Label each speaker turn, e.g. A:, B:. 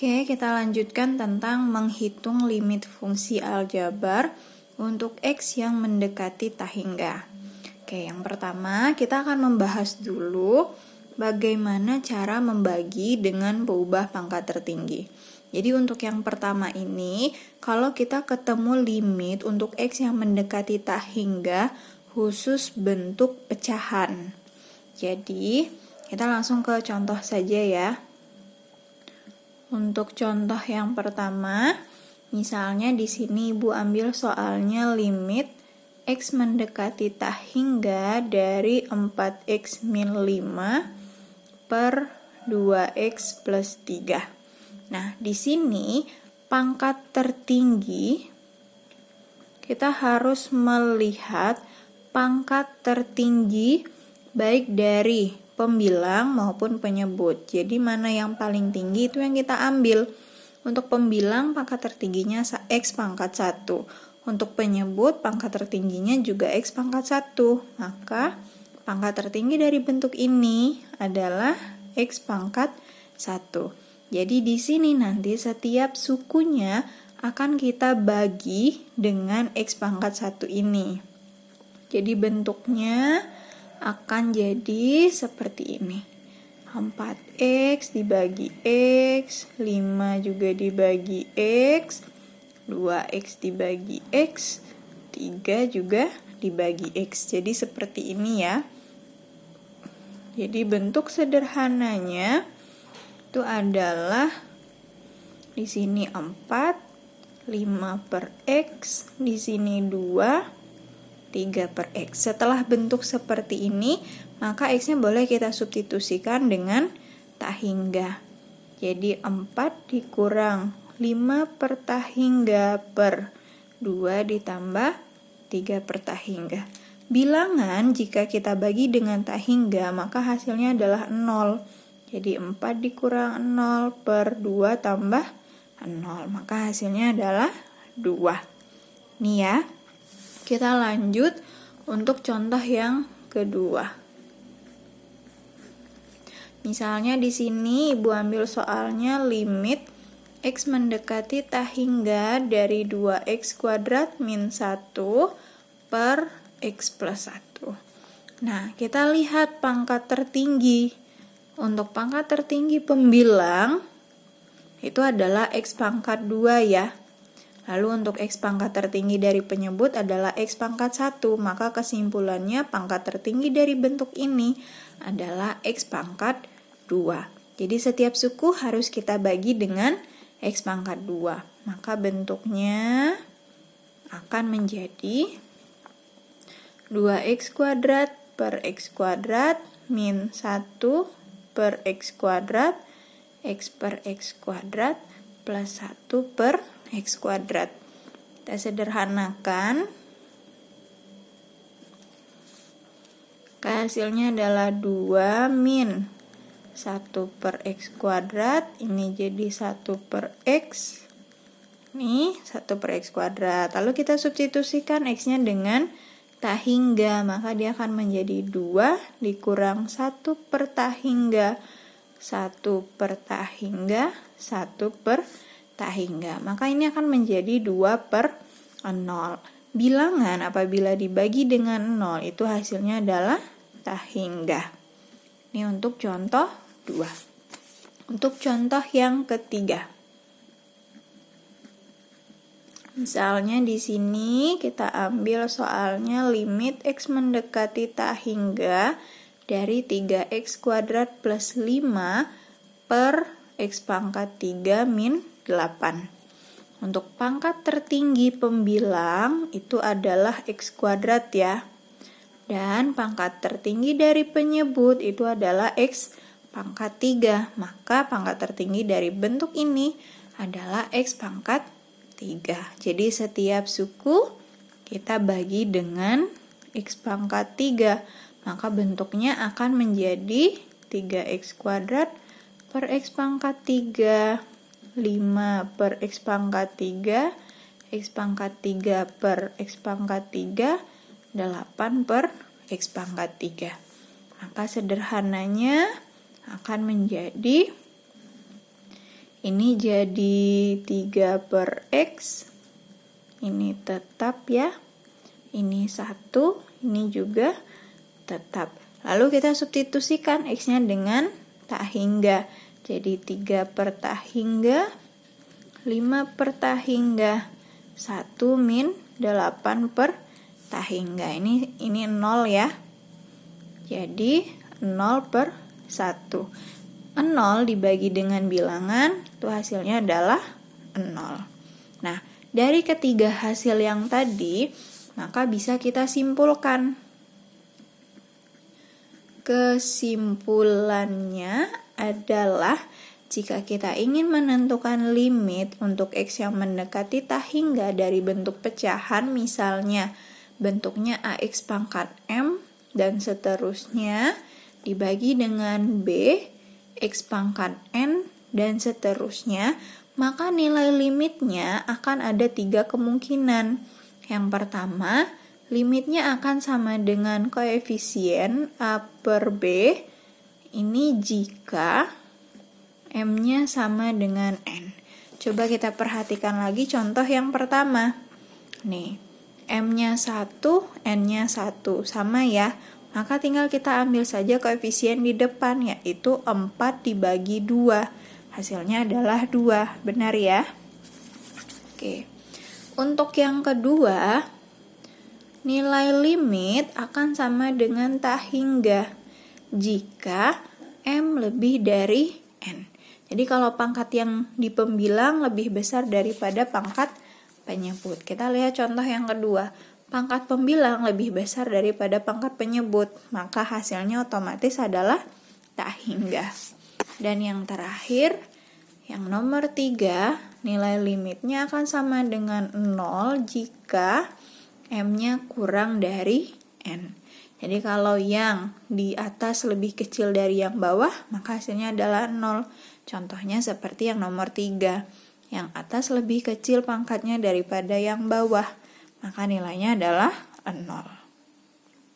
A: Oke, kita lanjutkan tentang menghitung limit fungsi aljabar untuk X yang mendekati tak hingga. Oke, yang pertama kita akan membahas dulu bagaimana cara membagi dengan mengubah pangkat tertinggi. Jadi untuk yang pertama ini, kalau kita ketemu limit untuk X yang mendekati tak hingga khusus bentuk pecahan. Jadi, kita langsung ke contoh saja ya. Untuk contoh yang pertama, misalnya di sini Ibu ambil soalnya limit X mendekati tak hingga dari 4X min 5 per 2X plus 3. Nah, di sini pangkat tertinggi, kita harus melihat pangkat tertinggi baik dari pembilang maupun penyebut. Jadi mana yang paling tinggi itu yang kita ambil. Untuk pembilang pangkat tertingginya X pangkat 1. Untuk penyebut pangkat tertingginya juga X pangkat 1. Maka pangkat tertinggi dari bentuk ini adalah X pangkat 1. Jadi di sini nanti setiap sukunya akan kita bagi dengan X pangkat 1 ini. Jadi bentuknya akan jadi seperti ini. 4X dibagi X, 5 juga dibagi X, 2X dibagi X, 3 juga dibagi X. Jadi seperti ini ya. Jadi bentuk sederhananya itu adalah di sini 4, 5 per X, di sini 2, 3 per X. Setelah bentuk seperti ini, maka X-nya boleh kita substitusikan dengan tak hingga. Jadi 4 dikurang 5 per tak hingga per 2 ditambah 3 per tak hingga. Bilangan jika kita bagi dengan tak hingga, maka hasilnya adalah 0. Jadi 4 dikurang 0 per 2 tambah 0. Maka hasilnya adalah 2. Nih ya. Kita lanjut untuk contoh yang kedua. Misalnya di sini Ibu ambil soalnya limit X mendekati tak hingga dari 2X kuadrat min 1 per X plus 1. Nah, kita lihat pangkat tertinggi. Untuk pangkat tertinggi pembilang itu adalah X pangkat 2 ya. Lalu untuk X pangkat tertinggi dari penyebut adalah X pangkat 1, maka kesimpulannya pangkat tertinggi dari bentuk ini adalah X pangkat 2. Jadi setiap suku harus kita bagi dengan X pangkat 2. Maka bentuknya akan menjadi 2X kuadrat per X kuadrat min 1 per X kuadrat X per X kuadrat plus 1 per X kuadrat. Kita sederhanakan. Hasilnya adalah 2 min 1 per X kuadrat. Ini jadi 1 per X. Ini 1 per X kuadrat. Lalu kita substitusikan X-nya dengan tak hingga. Maka dia akan menjadi 2 dikurang 1 per tak hingga. 1 per tak hingga. 1 per tak hingga. Maka ini akan menjadi 2 per 0. Bilangan apabila dibagi dengan 0 itu hasilnya adalah tak hingga. Ini untuk contoh 2. Untuk contoh yang ketiga. Misalnya di sini kita ambil soalnya limit X mendekati tak hingga dari 3X kuadrat plus 5 per X pangkat 3 min 8. Untuk pangkat tertinggi pembilang itu adalah X kuadrat ya. Dan pangkat tertinggi dari penyebut itu adalah X pangkat 3. Maka pangkat tertinggi dari bentuk ini adalah X pangkat 3. Jadi setiap suku kita bagi dengan X pangkat 3. Maka bentuknya akan menjadi 3X kuadrat per X pangkat 3. 5 per X pangkat 3, X pangkat 3 per X pangkat 3, 8 per X pangkat 3. Maka sederhananya akan menjadi Ini jadi 3 per X. Ini tetap ya. Ini 1, ini juga tetap. Lalu kita substitusikan X-nya dengan tak hingga. Jadi 3 per tak hingga, 5 per tak hingga, 1 min 8 per tak hingga. Ini 0 ya. Jadi 0 per 1. 0 dibagi dengan bilangan, itu hasilnya adalah 0. Nah, dari ketiga hasil yang tadi, maka bisa kita simpulkan. Kesimpulannya adalah jika kita ingin menentukan limit untuk X yang mendekati tak hingga dari bentuk pecahan, misalnya bentuknya AX pangkat M dan seterusnya, dibagi dengan B, X pangkat N, dan seterusnya, maka nilai limitnya akan ada 3 kemungkinan. Yang pertama, limitnya akan sama dengan koefisien A per B, ini jika M-nya sama dengan N. Coba kita perhatikan lagi contoh yang pertama. Nih, M-nya 1, N-nya 1, sama ya. Maka tinggal kita ambil saja koefisien di depan, yaitu 4 dibagi 2. Hasilnya adalah 2, benar ya? Oke. Untuk yang kedua, nilai limit akan sama dengan tak hingga jika M lebih dari N. Jadi kalau pangkat yang di pembilang lebih besar daripada pangkat penyebut. Kita lihat contoh yang kedua. Pangkat pembilang lebih besar daripada pangkat penyebut, maka hasilnya otomatis adalah tak hingga. Dan yang terakhir, yang nomor 3, nilai limitnya akan sama dengan 0 jika M-nya kurang dari N. Jadi kalau yang di atas lebih kecil dari yang bawah, maka hasilnya adalah 0. Contohnya seperti yang nomor 3. Yang atas lebih kecil pangkatnya daripada yang bawah, maka nilainya adalah 0.